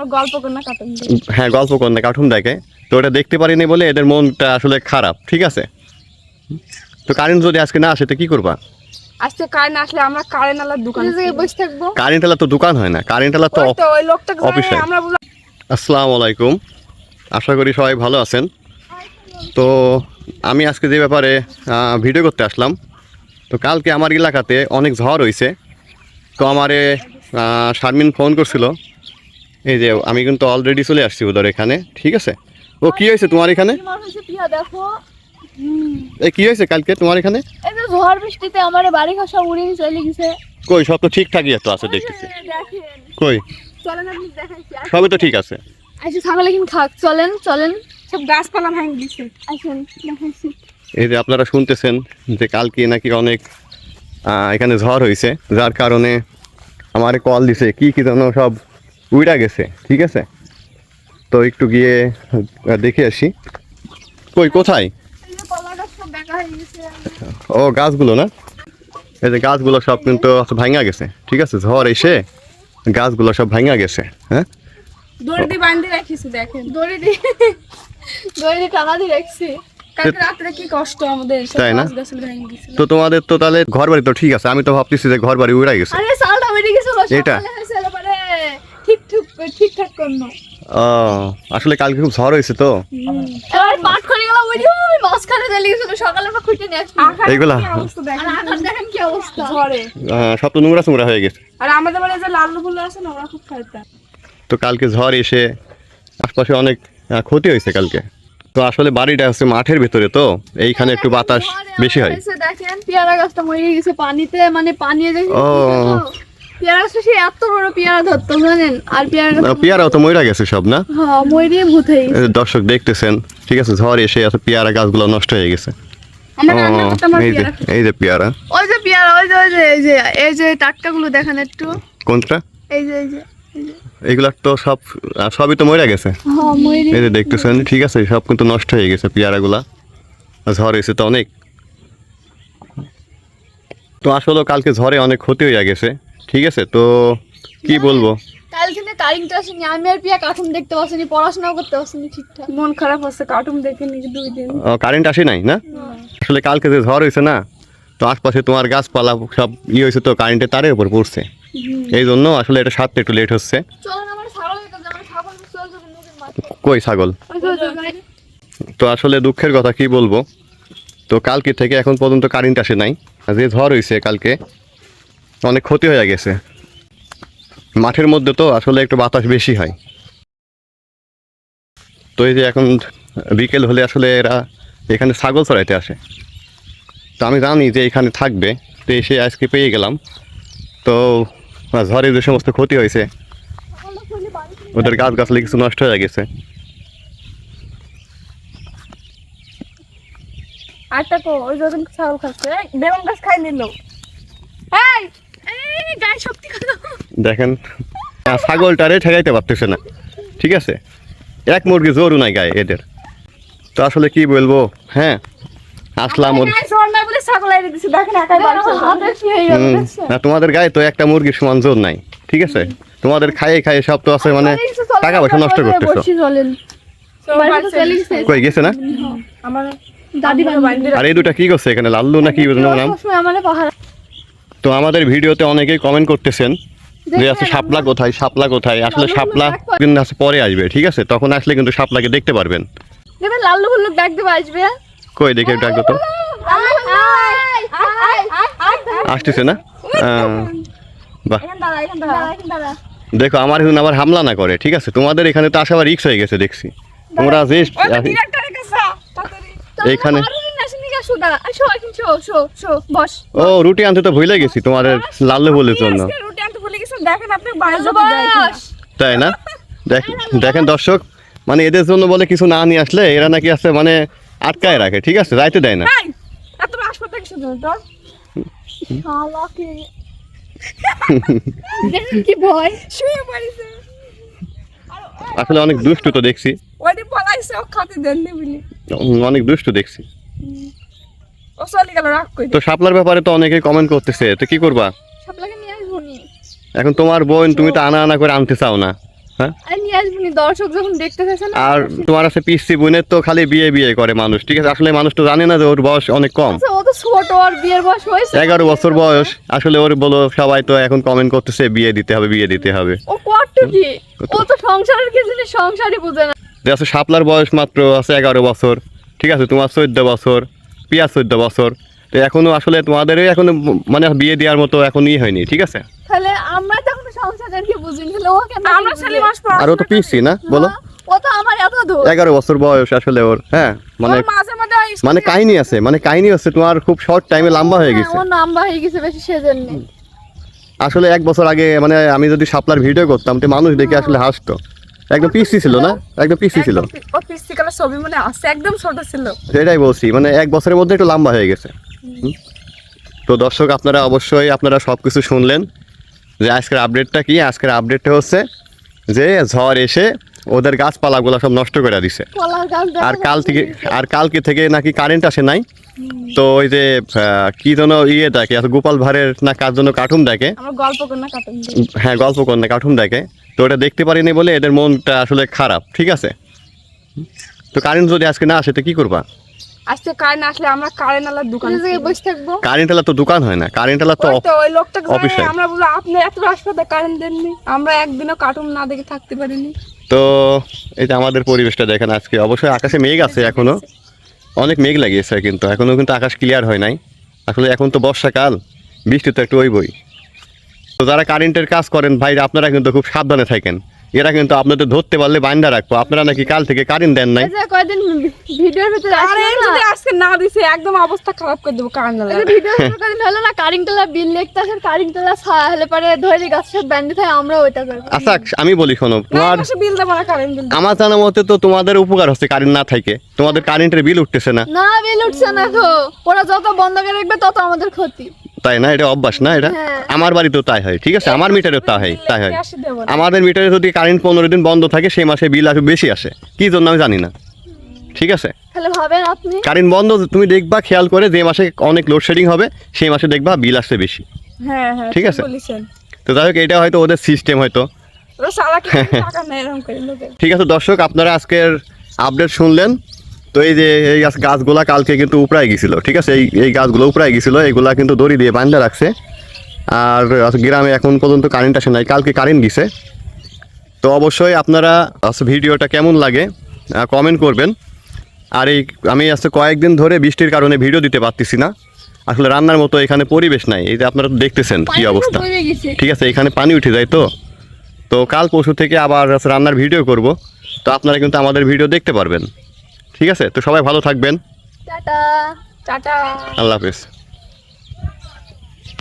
আমরা গল্প কন্যা কার্টুন দেখি। হ্যাঁ, গল্প কন্যা কার্টুন দেখে, তো ওটা দেখতে পারিনি বলে এদের মনটা আসলে খারাপ, ঠিক আছে? তো কারেন্ট যদি আজকে না আসে তো কি করবা? আজকে কারেন্ট আসলে আমরা কারেন্ট আলার দোকানে বসে থাকবো। কারেন্ট আলা তো দোকান হয় না, কারেন্ট আলা তো ওই লোকটাকে অফিসে। আমরা আসসালামু আলাইকুম, আশা করি সবাই ভালো আছেন। তো আমি আজকে যে ব্যাপারে ভিডিও করতে আসলাম, তো কালকে আমার এলাকাতে অনেক ঝড় হয়েছে। তো আমারে শারমিন ফোন করছিল, এই যে আমি কিন্তু অলরেডি চলে আসছি ওদের এখানে, ঠিক আছে? ও কি হয়েছে তোমার এখানে? দেখো এই কি হয়েছে কালকে তোমার এখানে? এই যে ঝড় বৃষ্টিতে আমার বাড়ি ঘর সব উড়ে চলে গেছে। কই, সব তো ঠিকঠাকই তো আছে দেখতেছি। দেখেন, কই, চলেন আপনি দেখাইছি। সবই তো ঠিক আছে। আচ্ছা ছাগল এখানে খাক, চলেন চলেন, সব গাছপালা ভেঙে গেছে। আসেন দেখাইছি। এই যে আপনারা শুনতেছেন যে কালকে নাকি অনেক এখানে ঝড় হয়েছে, যার কারণে আমার কল দিছে কি কি যেন সব উইড়া গেছে, ঠিক আছে? তো একটু গিয়ে দেখে আসি। কই, কোথায়? এই যে কলা গাছ সব বেঁকা হয়ে গেছে। ও, গাছগুলো না? এই যে গাছগুলো সব কিন্তু ভাঙা গেছে, ঠিক আছে? ঝড় এসে গাছগুলো সব ভাঙা গেছে। হ্যাঁ, দড়ি দিয়ে বাঁধে রাখিছি, দেখেন দড়ি দিয়ে টানা দিয়ে রাখছি। কালকে রাত্রে কি কষ্ট আমাদের, সব তাই না? গাছ ভেঙে গেছে। তো তোমাদের তো তাহলে ঘর বাড়ি তো ঠিক আছে, আমি তো ভাবতেছি যে ঘর বাড়ি উড়াই গেছে। আরে সালটা বেরিয়ে গেছিল এটা? সকালে হয়েছে এবারে ঠিকঠাক করনো। ও, আসলে কালকে খুব ঝড় হয়েছে তো। এবার পাট করে গেলাম, ওই যে মাঝখানে চলে গেছিল, সকালে আমরা খুঁজে নিয়ে আসলাম। এইগুলা? আর আকাশ দেখেন কি অবস্থা ঝড়ে। সব তো নোংরা চোংরা হয়ে গেছে। আর আমাদের বাড়ি যে লাল ফুল আছে না, ওরা খুব খাইতাম। তো কালকে ঝড় এসে আশপাশে অনেক ক্ষতি হয়েছে কালকে। তো আসলে বাড়িটা হচ্ছে মাঠের ভিতরে, তো এইখানে একটু বাতাস বেশি হয়। দেখেন পেয়ারা গাছটা মরে গেছে পানিতে, মানে পানি ও, পেয়ারা গাছটা সে এত বড় পেয়ারা ধরতো জানেন। আর পেয়ারাও তো মরে গেছে সব না? হ্যাঁ, মরে ভূত হয়ে গেছে। এই যে দর্শক দেখতেছেন, ঠিক আছে? ঝড় এসে এত পেয়ারা গাছগুলো নষ্ট হয়ে গেছে। আমরা রান্না করতে আমার এই যে পেয়ারা এই যে পেয়ারা, ওই যে পেয়ারা, ওই যে এই যে টাটকাগুলো দেখেন একটু। কোনটা? এই যে এইগুলা তো সবই তো মরে গেছে। হ্যাঁ, মরে। এই যে দেখতেছেন, ঠিক আছে? সব কিন্তু নষ্ট হয়ে গেছে পেয়ারাগুলা, ঝড় এসে তো অনেক। তো আসলে কালকে ঝড়ে অনেক ক্ষতি হয়ে গেছে, ঠিক আছে? তো কি বলবো, কালকে না কারেন্ট আসেনি, আমি আর পিয়া কার্টুন দেখতে পাচ্ছিনি, পড়াশোনাও করতে পারছিনি ঠিকঠাক। মন খারাপ হচ্ছে, কার্টুন দেখে নি 2 দিন। কারেন্ট আসে নাই না? আসলে কালকে যে ঝড় হয়েছে না, তো আশপাশে তোমার গাছপালা সব হয়েছে, তো কারেন্টের তারের উপর পড়ছে, এই জন্য আসলে এটা সারতে একটু লেট হচ্ছে। চলেন আমার ছাগল দেখতে যাবো, ছাগল চল যাবে নদীর মাঠে। কই ছাগল? তো আসলে দুঃখের কথা কি বলবো, তো কালকে থেকে এখন পর্যন্ত কারেন্ট আসে নাই। যে ঝড় হয়েছে কালকে অনেক ক্ষতি হয়ে গেছে। মাঠের মধ্যে তো আসলে একটু বাতাস বেশি হয়। তো এই যে এখন বিকেল হলে আসলে এরা এখানে ছাগল চড়াইতে আসে, তো আমি জানি যে এখানে থাকবে, তো এসে আজকে পেয়ে গেলাম। তো ঝড়ে যে সমস্ত ক্ষতি হয়েছে, ওদের গাছগাছালি কিছু নষ্ট হয়ে গেছে। আরটা কো ওই যখন ছাগল খাচ্ছে, বেগুন গাছ খাই নিল। এই এই গায়ে শক্তি কত! দেখেন, ছাগলটারে ঠেকাইতে পারতেছে না, ঠিক আছে? এক মুরগি জোরও নাই গায়ে এদের। তো আসলে কি বলবো, হ্যাঁ আসলাম গায়ে জোর নাই বলে ছাগল আইরে দিছে, দেখেন একাই বাড়ছে। হাতে কি হয়ে গেল দেখছেন? না, তোমাদের গায়ে তো একটা মুরগির সমান জোর নাই, ঠিক আছে? তোমাদের খাইয়ে খাইয়ে সব তো আছে, মানে টাকা পয়সা নষ্ট করতেছো। বসি চলেন, বাড়িতে চলে গেছে। কই গেছে না? আমার দাদি বান্ধি আর এই দুটা কি করছে এখানে, লাল্লু না কি নাম? সবসময় আমারে পাহাড়। তো আমাদের ভিডিওতে অনেকেই কমেন্ট করতেছেন যে আছে শাপলা কোথায়, শাপলা কোথায়? আসলে শাপলা কিন্তু আছে পরে আসবে, ঠিক আছে? তখন আসলে কিন্তু শাপলাকে দেখতে পারবেন। দেখবেন লাল্লু হল্লু ডাক দেবে, আসবে। কই দেখে ডাকো তো, আসতেছে না? বাহ, দেখো আমার এখন আবার হামলা না করে, ঠিক আছে? তোমাদের এখানে তো আসা আবার রিক্স হয়ে গেছে দেখছি। তোমরা যে এইখানে ও রুটি আনতে তো ভুলে গেছি তোমাদের লাল্লু বলে জন্য, তাই না? দেখেন দর্শক, মানে এদের জন্য বলে কিছু না নিয়ে আসলে এরা নাকি আসলে মানে আটকায় রাখে, ঠিক আছে? যাইতে দেয় না। কি ভয়! আসলে অনেক দুষ্টু তো দেখছি, অনেক দুষ্টু দেখছি। তো শাপলার ব্যাপারে তো অনেকেই কমেন্ট করতেছে, তো কি করবা এখন? তোমার বোন, তুমি তো আনা আনা করে আনতে চাও না, হ্যাঁ আরে নিয়ে আসবনি, দর্শক যখন দেখতে চাইছে না। আর তোমার আছে পিসি বোনের তো খালি বিয়ে বিয়ে করে মানুষ, ঠিক আছে? আসলে মানুষ তো জানে না যে ওর বয়স অনেক কম, আচ্ছা, ও তো ছোট, ওর বিয়ের বয়স হয়েছে 11 বছর বয়স। আসলে ওর বলো সবাই তো এখন কমেন্ট করতেছে বিয়ে দিতে হবে বিয়ে দিতে হবে। ও কত কি, ও তো সংসারের কি জিনিস সংসারই বুঝে না। যে আছে শাপলার বয়স মাত্র আছে 11 বছর, ঠিক আছে? তোমার 14 বছর, পিয়া 14 বছর। তো এখনো আসলে তোমাদের এখনো মানে বিয়ে দেওয়ার মতো এখন ই হয়নি, ঠিক আছে? তাহলে আমরা তখন সংসারের কি বুঝিনি, তাহলে ও কেন আমরা ছেলে মাস পর আর ও তো পিসি না বলো, ও তো আমার এত দূর 11 বছর বয়স আসলে ওর। হ্যাঁ মানে মাঝে মাঝে মানে কাহিনী আছে, মানে কাহিনী আছে তোমার খুব শর্ট টাইমে লম্বা হয়ে গেছে। ও নাম্বার হয়ে গেছে বেশি সেজন্য। আসলে 1 বছর আগে মানে আমি যদি শাপলার ভিডিও করতাম তো মানুষ দেখে আসলে হাসতো। একদম পিসি ছিল না, একদম পিসি ছিল। ও পিসি কালার ছবি মনে আছে, একদম ছোট ছিল। সেটাই বলছি, মানে 1 বছরের মধ্যে একটু লম্বা হয়ে গেছে। তো দর্শক আপনারা অবশ্যই আপনারা সব কিছু শুনলেন যে আজকের আপডেটটা কি। আজকের আপডেটটা হচ্ছে যে ঝড় এসে ওদের গাছপালাগুলো সব নষ্ট করে দিছে। কলার গাছ আর কালকে থেকে নাকি কারেন্ট আসে নাই। তো ওই যে কি যেন ইয়ে দেখে গোপাল ভাঁড়ের না কার জন্য কার্টুন দেখে, আমার গল্প কন্যা কাটুন। হ্যাঁ গল্প কন্যা কার্টুন দেখে, তো ওটা দেখতে পারিনি বলে এদের মনটা আসলে খারাপ, ঠিক আছে? তো কারেন্ট যদি আজকে না আসে তো কি করবা? আজকে কারেন্ট আসলে আমরা কারেন্ট আলার দোকানে বসে থাকবো। কারেন্ট আলা তো দোকান হয় না, কারেন্ট আলা তো ওই লোকটাকে অফিসে। জানাই, আমরা বলবো আপনি এত রাস্তাতে কারেন্ট দেননি, আমরা একদিনও কার্টুন না দেখে থাকতে পারিনি। তো এই যে আমাদের পরিবেশটা দেখেন আজকে, অবশ্যই আকাশে মেঘ আছে এখনো, অনেক মেঘ লাগিয়েছে কিন্তু এখনো কিন্তু আকাশ ক্লিয়ার হয় নাই। আসলে এখন তো বর্ষাকাল, বৃষ্টি তো একটু হইবই। তো যারা কারেন্টের কাজ করেন ভাই আপনারা কিন্তু খুব সাবধানে থাকেন, এরা কিন্তু আপনাদের ধরতে পারলে বাইন্ধা রাখবো। আপনারা নাকি কাল থেকে কারেন্ট দেন নাই। এই যে কয়দিন ভিডিওর ভিতরে কারেন্ট যদি আজকে না দিছে একদম অবস্থা খারাপ করে দেব কারেন্ট লাগা। এই ভিডিওর ভিতরে কয়দিন হলো না কারেন্টলা বিল লেখতাছে, কারেন্টলা ছায়া হলে পরে ধরে গাছ সব ব্যান্ডে থাকে, আমরা ওইটা করব। আচ্ছা আমি বলি শোনো, তোমার বিল দেব না কারেন্ট বিল। আমার জানা মতে তো তোমাদের উপকার হচ্ছে কারেন্ট না থাকে, তোমাদের কারেন্টের বিল উঠতেছে না। না বিল উঠছে না তো, ওরা যত বন্ধ করে রাখবে তত আমাদের ক্ষতি। তাই না? এটা অভ্যাস না এটা? আমার বাড়িতেও তাই হয়, ঠিক আছে? আমার মিটারেও তাই হয়। আমাদের মিটারে যদি কারেন্ট 15 দিন বন্ধ থাকে সেই মাসে বিল আসে বেশি আসে, কি জন্য আমি জানি না, ঠিক আছে? তাহলে ভাবেন আপনি কারেন্ট বন্ধ তুমি দেখবা খেয়াল করে, যে মাসে অনেক লোডশেডিং হবে সেই মাসে দেখবা বিল আসছে বেশি। হ্যাঁ হ্যাঁ ঠিক আছে? বলেছেন। তো যাই হোক এটা হয়তো ওদের সিস্টেম হয়তো। ওরা সারা কি টাকা নেয় এরকম করে লোকে। ঠিক আছে দর্শক আপনারা আজকের আপডেট শুনলেন। তো এই যে এই গাছগুলা কালকে কিন্তু উপড়ায় গেছিলো, ঠিক আছে? এই গাছগুলো উপড়ায় গেছিলো, এইগুলা কিন্তু দড়ি দিয়ে বাঁধা রাখছে। আর গ্রামে এখন পর্যন্ত কারেন্ট আসে নাই, কালকে কারেন্ট গেছে। তো অবশ্যই আপনারা ভিডিওটা কেমন লাগে কমেন্ট করবেন। আর এই আমি আজকে কয়েকদিন ধরে বৃষ্টির কারণে ভিডিও দিতে পারতেছি না, আসলে রান্নার মতো এখানে পরিবেশ নাই। এই যে আপনারা দেখতেছেন কি অবস্থা, ঠিক আছে? এখানে পানি উঠে যায়। তো কাল পরশু থেকে আবার রান্নার ভিডিও করব, তো আপনারা কিন্তু আমাদের ভিডিও দেখতে পারবেন, ঠিক আছে? তো সবাই ভালো থাকবেন, টাটা টাটা, আল্লাহ হাফেজ।